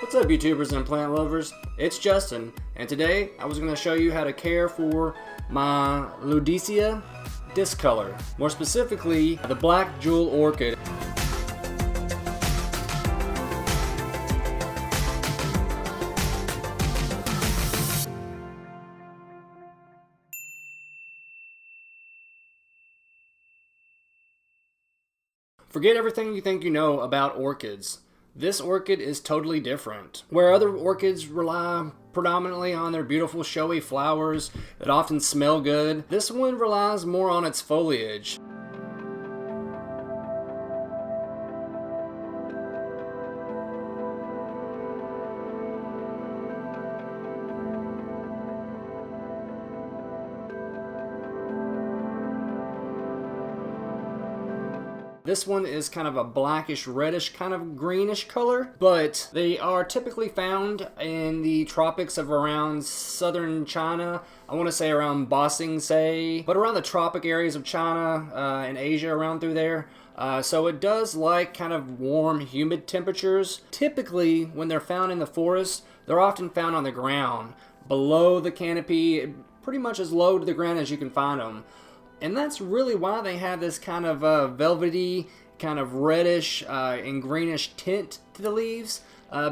What's up, YouTubers and plant lovers? It's Justin, and today I was going to show you how to care for my Ludisia discolor, more specifically the Black Jewel Orchid. Forget everything you think you know about orchids. This orchid is totally different. Where other orchids rely predominantly on their beautiful showy flowers that often smell good, this one relies more on its foliage. This one is kind of a blackish reddish kind of greenish color, but they are typically found in the tropics of around southern China. I want to say around Bosing, but around the tropic areas of China and Asia around through there. So it does like kind of warm, humid temperatures. Typically, when they're found in the forest, they're often found on the ground, below the canopy, pretty much as low to the ground as you can find them. And that's really why they have this kind of velvety, kind of reddish and greenish tint to the leaves,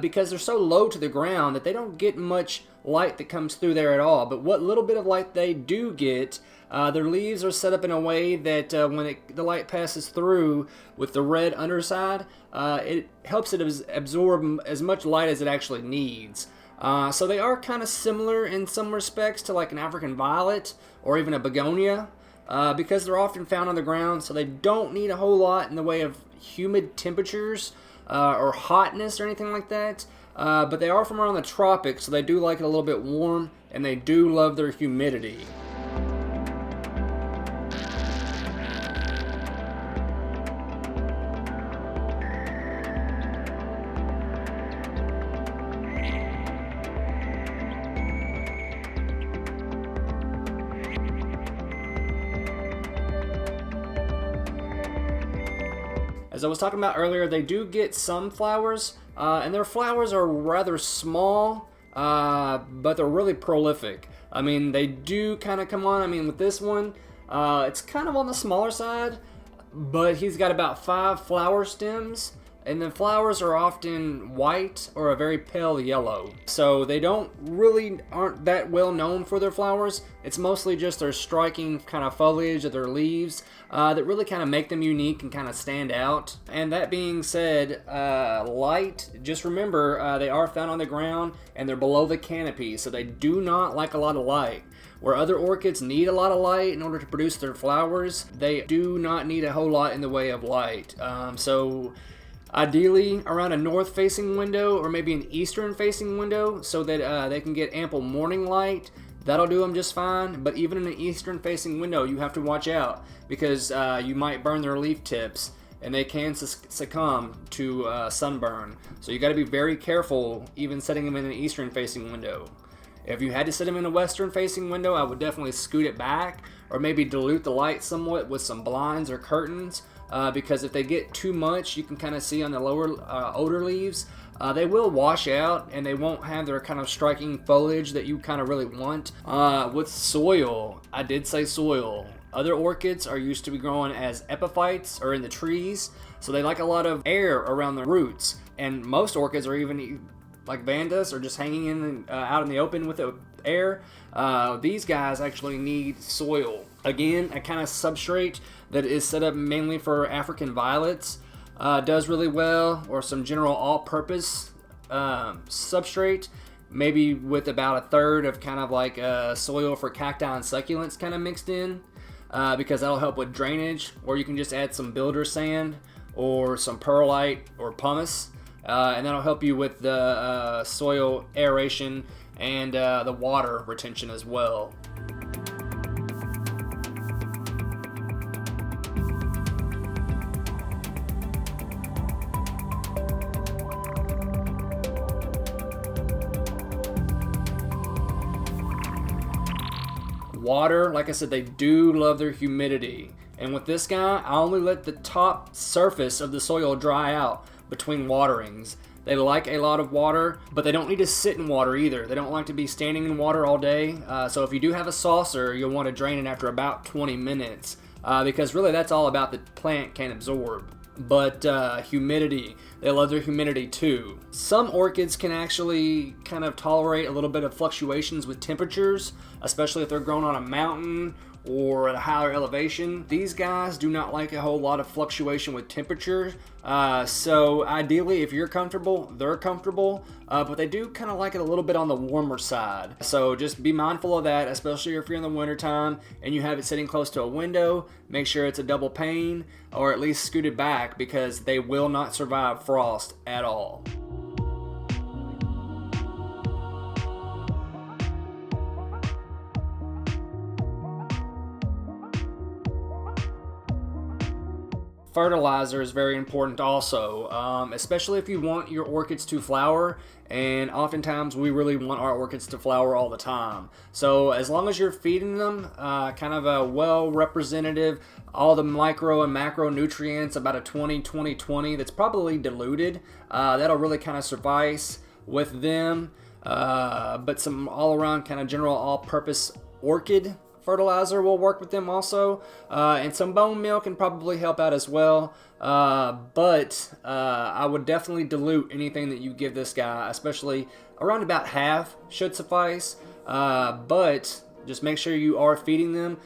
because they're so low to the ground that they don't get much light that comes through there at all. But what little bit of light they do get, their leaves are set up in a way that when the light passes through with the red underside, it helps it absorb as much light as it actually needs. So they are kind of similar in some respects to like an African violet or even a begonia. Because they're often found on the ground, so they don't need a whole lot in the way of humid temperatures or hotness or anything like that. But they are from around the tropics, so they do like it a little bit warm, and they do love their humidity. As I was talking about earlier, they do get some flowers, and their flowers are rather small, but they're really prolific. I mean, they do kind of come on. I mean, with this one, it's kind of on the smaller side, but he's got about 5 flower stems, and the flowers are often white or a very pale yellow. So they aren't that well known for their flowers. It's mostly just their striking kind of foliage of their leaves that really kind of make them unique and kind of stand out. And that being said, light, just remember they are found on the ground and they're below the canopy, so they do not like a lot of light. Where other orchids need a lot of light in order to produce their flowers, they do not need a whole lot in the way of light. So ideally around a north-facing window or maybe an eastern-facing window so that they can get ample morning light. That'll do them just fine, but even in an eastern-facing window, you have to watch out because you might burn their leaf tips and they can succumb to sunburn. So you got to be very careful even setting them in an eastern-facing window. If you had to set them in a western-facing window, I would definitely scoot it back or maybe dilute the light somewhat with some blinds or curtains. Because if they get too much, you can kind of see on the lower older leaves, they will wash out and they won't have their kind of striking foliage that you kind of really want. With soil, I did say soil. Other orchids are used to be growing as epiphytes or in the trees, so they like a lot of air around the roots. And most orchids are even like Vandas are just hanging in out in the open with the air. These guys actually need soil. Again, a kind of substrate that is set up mainly for African violets does really well, or some general all-purpose substrate, maybe with about 1/3 of kind of like soil for cacti and succulents kind of mixed in, because that'll help with drainage. Or you can just add some builder sand or some perlite or pumice, and that'll help you with the soil aeration and the water retention as well. Water, like I said, they do love their humidity. And with this guy, I only let the top surface of the soil dry out between waterings. They like a lot of water, but they don't need to sit in water either. They don't like to be standing in water all day. So if you do have a saucer, you'll want to drain it after about 20 minutes because really that's all about the plant can absorb. But humidity, they love their humidity too. Some orchids can actually kind of tolerate a little bit of fluctuations with temperatures, especially if they're grown on a mountain or at a higher elevation. These guys do not like a whole lot of fluctuation with temperature. So ideally, if you're comfortable, they're comfortable, but they do kind of like it a little bit on the warmer side. So just be mindful of that, especially if you're in the wintertime and you have it sitting close to a window. Make sure it's a double pane or at least scooted back because they will not survive frost at all. Fertilizer is very important also, especially if you want your orchids to flower, and oftentimes we really want our orchids to flower all the time. So as long as you're feeding them kind of a well representative, all the micro and macro nutrients, about a 20-20-20 that's probably diluted, that'll really kind of suffice with them. But some all around kind of general all-purpose orchid fertilizer will work with them also, and some bone meal can probably help out as well, but I would definitely dilute anything that you give this guy, especially around about half should suffice, but just make sure you are feeding them.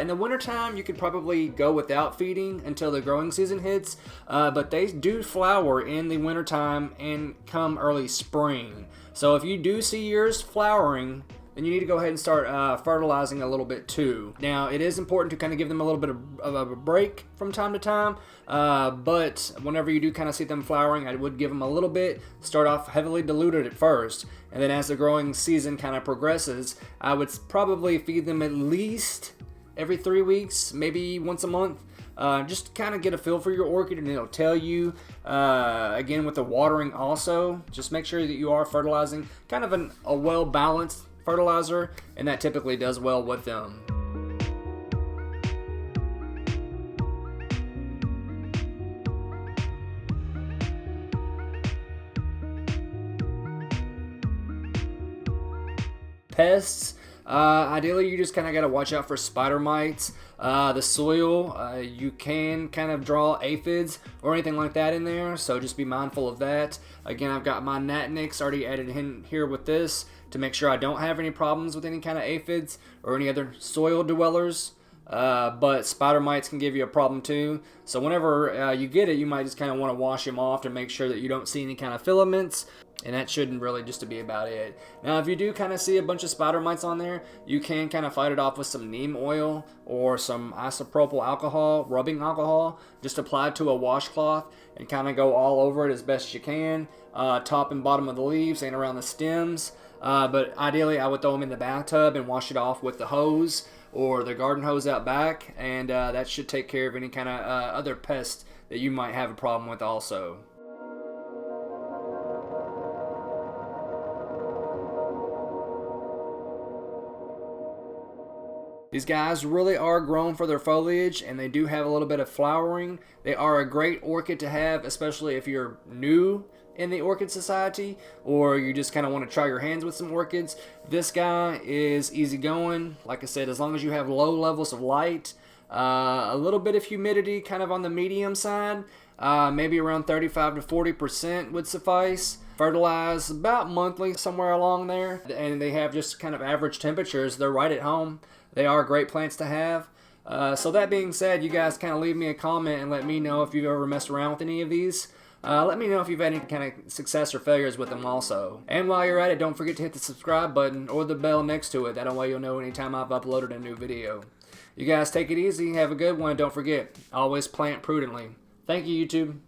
In the wintertime, you could probably go without feeding until the growing season hits, but they do flower in the wintertime and come early spring. So if you do see yours flowering, then you need to go ahead and start fertilizing a little bit too. Now, it is important to kind of give them a little bit of a break from time to time, but whenever you do kind of see them flowering, I would give them a little bit. Start off heavily diluted at first, and then as the growing season kind of progresses, I would probably feed them at least every 3 weeks, maybe once a month. Just kind of get a feel for your orchid, and it'll tell you, again with the watering also, just make sure that you are fertilizing kind of a well-balanced fertilizer, and that typically does well with them. Pests, ideally you just kind of got to watch out for spider mites. The soil, you can kind of draw aphids or anything like that in there, so just be mindful of that. Again, I've got my gnatniks already added in here with this to make sure I don't have any problems with any kind of aphids or any other soil dwellers. But spider mites can give you a problem too. So whenever you get it, you might just kind of want to wash them off to make sure that you don't see any kind of filaments. And that shouldn't really just to be about it. Now, if you do kind of see a bunch of spider mites on there, you can kind of fight it off with some neem oil or some isopropyl alcohol, rubbing alcohol. Just apply it to a washcloth and kind of go all over it as best you can. Top and bottom of the leaves and around the stems. But ideally, I would throw them in the bathtub and wash it off with the hose or the garden hose out back. And that should take care of any kind of other pests that you might have a problem with also. These guys really are grown for their foliage, and they do have a little bit of flowering. They are a great orchid to have, especially if you're new in the orchid society or you just kind of want to try your hands with some orchids. This guy is easygoing. Like I said, as long as you have low levels of light, a little bit of humidity kind of on the medium side, maybe around 35 to 40% would suffice. Fertilize about monthly, somewhere along there, and they have just kind of average temperatures. They're right at home. They are great plants to have. So that being said, you guys kind of leave me a comment and let me know if you've ever messed around with any of these. Let me know if you've had any kind of success or failures with them also. And while you're at it, don't forget to hit the subscribe button or the bell next to it. That way you'll know anytime I've uploaded a new video. You guys take it easy. Have a good one. Don't forget, always plant prudently. Thank you, YouTube.